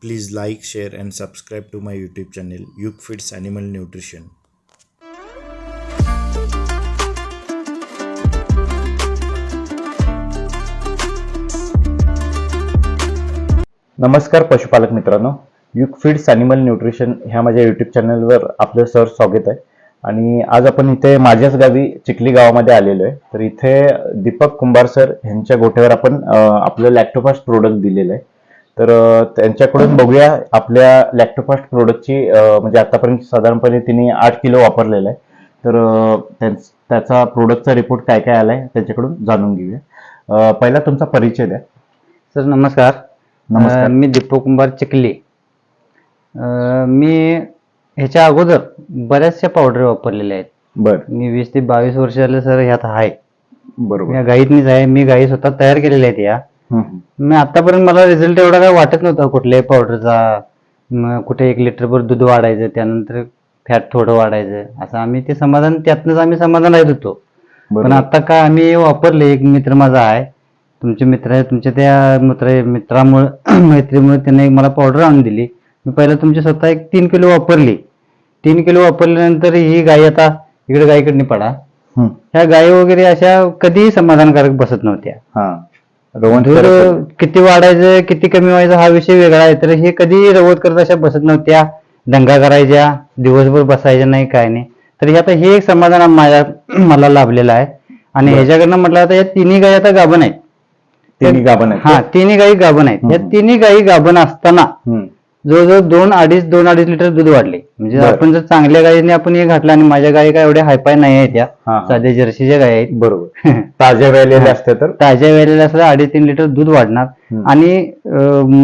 Please like, share, and subscribe to my YouTube channel, Yuk Feeds Animal Nutrition. नमस्कार पशुपालक मित्रांनो, युक feeds animal nutrition ह्या माझ्या YouTube चॅनलवर आपलं स्वागत आहे. आणि आज आपण इथे माझ्याच गावी चिखली गावामध्ये आलेलो आहे. तर इथे दीपक कुंभार सर यांच्या गोठ्यावर आपण आपलं लॅक्टोफास्ट प्रोडक्ट दिलेलं आहे. तर त्यांच्याकडून बघूया आपल्या लॅक्टोफास्ट प्रोडक्टची म्हणजे आतापर्यंत साधारणपणे तिने 8 किलो वापरलेला आहे. तर त्याचा प्रोडक्टचा रिपोर्ट काय काय आलाय त्यांच्याकडून जाणून घेऊया. पहिला तुमचा परिचय द्या. सर नमस्कार. नमस्कार. मी दीपक कुंभार चिखली. मी ह्याच्या अगोदर बऱ्याचशा पावडर वापरलेल्या आहेत. बर. मी 20 ते 22 वर्ष झाले सर ह्यात आहे. बरोबर. या गाईतनीच आहे. मी गाई स्वतः तयार केलेल्या आहेत या. मी आतापर्यंत मला रिझल्ट एवढा काय वाटत नव्हता कुठल्याही पावडरचा. कुठे 1 लिटरभर दूध वाढायचं, त्यानंतर फॅट थोडं वाढायचं, असं आम्ही ते समाधान त्यातनंच आम्ही समाधान राहत होतो. पण आता काय आम्ही वापरले, एक मित्र माझा आहे, तुमचे मित्र आहे, तुमच्या त्या मित्रामुळे मैत्रीमुळे त्याने एक मला पावडर आणून दिली. मी पहिला तुमची स्वतः एक 3 किलो वापरली. 3 किलो वापरल्यानंतर ही गाय आता इकडे गायीकडनी पडा, ह्या गायी वगैरे अशा कधीही समाधानकारक बसत नव्हत्या. दूध किती वाढायचं किती कमी व्हायचं हा विषय वेगळा आहे. तर हे कधी रवत करत अशा बसत नव्हत्या, दंगा करायच्या, दिवसभर बसायच्या नाही, काय नाही. तर हे आता हे एक समाधान मला लाभलेलं आहे. आणि ह्याच्याकडनं म्हटलं आता या तिन्ही गायी आता गाभण आहेत. तिन्ही गाभण आहेत. हा, तिन्ही गायी गाभण आहेत. या तिन्ही गायी गाभण असताना जवळजवळ 2-2.5 लिटर दूध वाढले. म्हणजे आपण जर चांगल्या गायीने आपण हे घातलं, आणि माझ्या गायी काय एवढ्या हायपाय नाही आहेत, त्या साध्या जर्सीच्या गायी आहेत. बरोबर. ताज्या वेळेला असते तर ताज्या वेळेला असलं 2.5-3 लिटर दूध वाढणार. आणि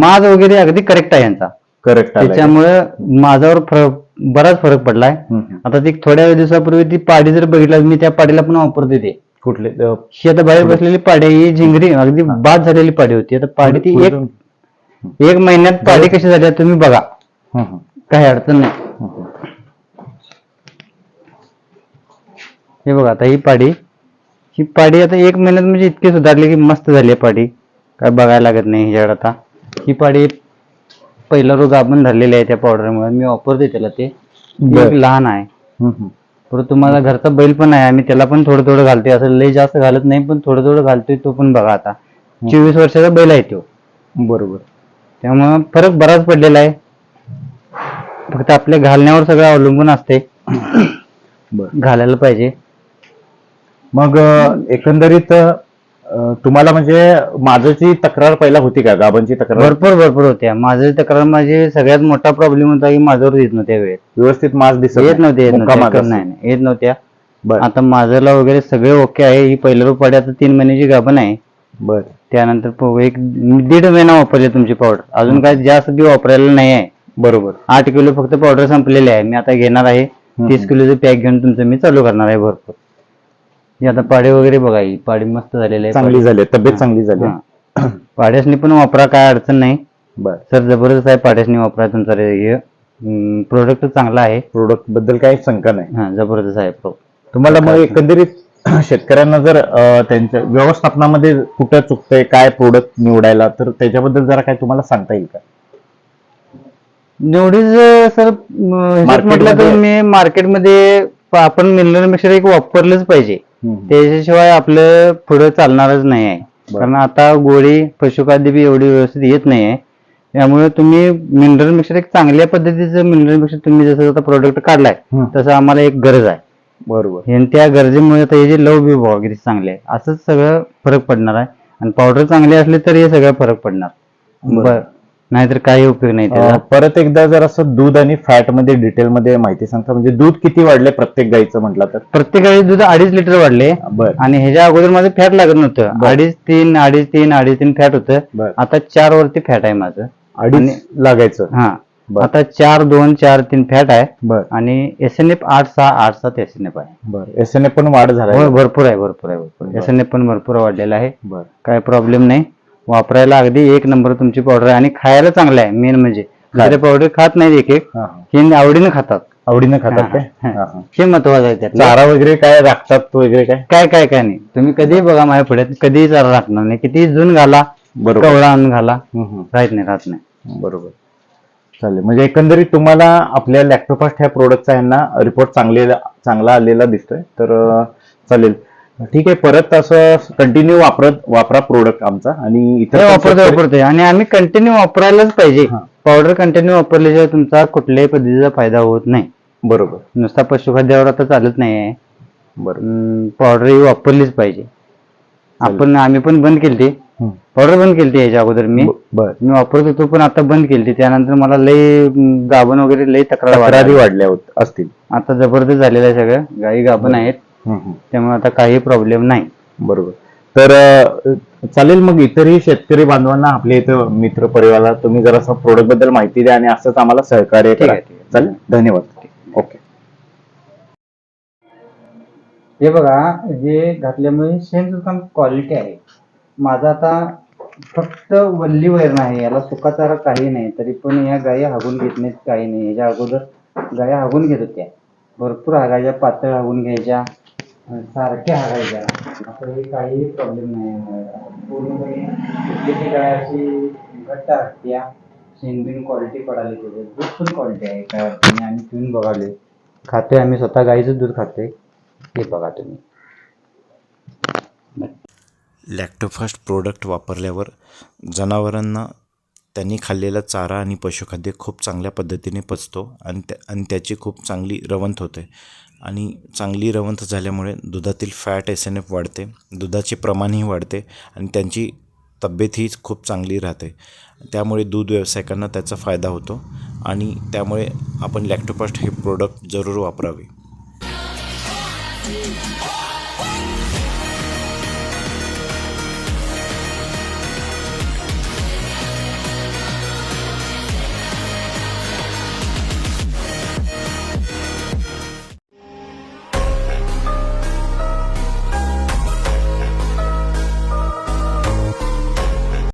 माज वगैरे अगदी करेक्ट आहे यांचा. करेक्ट. त्याच्यामुळे माझ्यावर बराच फरक पडलाय. आता ती थोड्या दिवसापूर्वी ती पाडी जर बघितलं, मी त्या पाडीला पण वापरते. ते कुठले ही आता बाहेर बसलेली पाडी, ही झिंगरी अगदी बाद झालेली पाडी होती. आता पाडी ती एक महिन्यात पाडी कशी झाली तुम्ही बघा, काही अडचण नाही. हे बघा आता ही पाडी आता 1 महिन्यात म्हणजे इतकी सुधारली की मस्त झाली आहे पाडी. काय बघायला लागत नाही ह्याच्याकडे. आता ही पाडी पहिला रोग आपण धरलेला आहे त्या पावडरमुळे. मी वापरते त्याला. ते एक लहान आहे, परंतु तुम्हाला घरचा बैल पण आहे, आम्ही त्याला पण थोडं थोडं घालतोय. असं लई जास्त घालत नाही, पण थोडं थोडं घालतोय. तो पण बघा आता 24 वर्षाचा बैल आहे तो. बरोबर. त्यामुळे फरक बराच पडलेला आहे. फक्त आपल्या घालण्यावर सगळं अवलंबून असते. घालायला पाहिजे. मग एकंदरीत तुम्हाला म्हणजे माझी तक्रार पहिला होती का? गाभांची तक्रार भरपूर होत्या. माझी तक्रार म्हणजे सगळ्यात मोठा प्रॉब्लेम होता की माझ्यावर येत नव्हत्या वेळेत. व्यवस्थित मास दिसत येत नव्हत्या. आता माझ्याला वगैरे सगळे ओके आहे. ही पहिल्या पाडी आता 3 महिन्याची गाभण आहे. बर. त्यानंतर 1.5 महिना वापरली तुमची पावडर. अजून काय जास्त बी वापरायला नाही आहे. बरोबर. 8 किलो फक्त पावडर संपलेली आहे. मी आता घेणार आहे 30 किलोचं पॅक घेऊन तुमचं मी चालू करणार आहे भरपूर. आता पाडी वगैरे बघा, ही पाडी मस्त झालेली आहे. चांगली झाली, तब्येत चांगली झाली. पाड्यासनी पण वापरा, काय अडचण नाही. बर सर, जबरदस्त आहे. पाड्यासनी वापरा. तुमचा हे प्रोडक्ट चांगला आहे. प्रोडक्ट बद्दल काही शंका नाही. हा, जबरदस्त आहे तुम्हाला मग एकंदरीत शेतकऱ्यांना जर त्यांच्या व्यवस्थापनामध्ये कुठं चुकतंय, काय प्रोडक्ट निवडायला, तर त्याच्याबद्दल जरा काय तुम्हाला सांगता येईल का? निवडीच सर म्हटलं तर मी मार्केटमध्ये आपण मिनरल मिक्सर एक वापरलंच पाहिजे. त्याच्याशिवाय आपलं पुढे चालणारच नाही आहे. कारण आता गोळी पशुखाद्य बी एवढी व्यवस्थित येत नाही आहे. त्यामुळे तुम्ही मिनरल मिक्सर एक चांगल्या पद्धतीचं मिनरल मिक्सर तुम्ही जसं आता प्रोडक्ट काढलाय तसं आम्हाला एक गरज आहे. बरोबर. आणि त्या गरजेमुळे आता हे जे लव बी वगैरे चांगले आहे, असंच सगळं फरक पडणार आहे. आणि पावडर चांगली असली तर हे सगळं फरक पडणार. नाहीतर काही उपयोग नाही त्याचा. परत एकदा जर असं दूध आणि फॅट मध्ये डिटेल मध्ये माहिती सांगता. म्हणजे दूध किती वाढले प्रत्येक गाईचं म्हटलं तर? प्रत्येक गाई दूध 2.5 लिटर वाढले. आणि ह्याच्या अगोदर माझं फॅट लागत नव्हतं. 2.5-3 फॅट होतं. आता 4 वरती फॅट आहे माझं. 2.5 लागायचं. हा, आता 4-2-4-3 फॅट आहे. आणि SNF 8-6-8-7 SNF आहे. बरं. SNF पण वाढ झाला? भरपूर आहे. SNF पण भरपूर वाढलेला आहे. काय प्रॉब्लेम नाही. वापरायला अगदी 1 नंबर तुमची पावडर आहे. आणि खायला चांगलं आहे. मेन म्हणजे दुसरे पावडर खात नाहीत, एक हे आवडीनं खातात. हे महत्वाचं आहे. त्यात चारा वगैरे काय राखतात वगैरे काय नाही. तुम्ही कधीही बघा माझ्या पुढे, कधीही चारा राखणार नाही. किती जून घाला, कवळा आणून घाला, राहत नाही. बरोबर. चालेल. म्हणजे एकंदरीत तुम्हाला आपल्या लॅक्टोफास्ट ह्या प्रोडक्टचा ह्यांना रिपोर्ट चांगला आलेला दिसतोय. तर चालेल. ठीक आहे. परत असं कंटिन्यू वापरा प्रोडक्ट आमचा आणि इतर हे पण शेतकरी- वापरतोय आणि आम्ही कंटिन्यू वापरायलाच पाहिजे. हा. पावडर कंटिन्यू वापरल्याशिवाय तुमचा कुठल्याही पद्धतीचा फायदा होत नाही. बरोबर नुसता पशुखाद्यावर आता चालत नाही. बरोबर. पावडर ही वापरलीच पाहिजे. आम्ही पण बंद केली. पावडर बंद केली याच्या अगोदर मी वापरत होतो, पण आता बंद केली. त्यानंतर मला लई गाभण वगैरे लई तक्रारी वाढल्या असतील. आता जबरदस्त झालेलं आहे सगळं. गायी गाभण आहेत, त्यामुळे आता काही प्रॉब्लेम नाही. बरोबर. तर चालेल. मग इतरही शेतकरी बांधवांना आपल्या इथं मित्र परिवाराला तुम्ही जरा प्रोडक्ट बद्दल माहिती द्या आणि असंच आम्हाला सहकार्य करा. चालेल. धन्यवाद. ओके. हे बघा, हे घातल्यामुळे शेण क्वालिटी आहे. माझा आता फक्त वल्ली वैर नाही, याला सुकाचारा काही नाही, तरी पण या गायी हागून घेत नाहीत, काही नाही. याच्या अगोदर गाया हागून घेत होत्या, भरपूर हागायच्या, पातळ हागून घ्यायच्या, सारख्या हागायच्या. आता हे काही प्रॉब्लेम नाही. पूर्णपणे कुठली गाय अशी घट्ट हागत्या, शेणबिन क्वालिटी पडाली, त्याच्यात दूध पण क्वालिटी आहे. काय अडचण नाही. आम्ही पिऊन बघाले, खातोय आम्ही स्वतः, गाईचं दूध खातोय. हे बघा तुम्ही. लॅक्टोफास्ट प्रोडक्ट वापरल्यावर जनावरांना त्यांनी खाल्लेला चारा आणि पशुखाद्य खूप चांगल्या पद्धतीने पचतो आणि त्याची खूप चांगली रवंथ होते. आणि चांगली रवंथ झाल्यामुळे दुधातील फॅट SNF वाढते, दुधाचे प्रमाणही वाढते आणि त्यांची तब्येतही खूप चांगली राहते. त्यामुळे दूध व्यावसायिकांना त्याचा फायदा होतो आणि त्यामुळे आपण लॅक्टोफास्ट हे प्रोडक्ट जरूर वापरावे.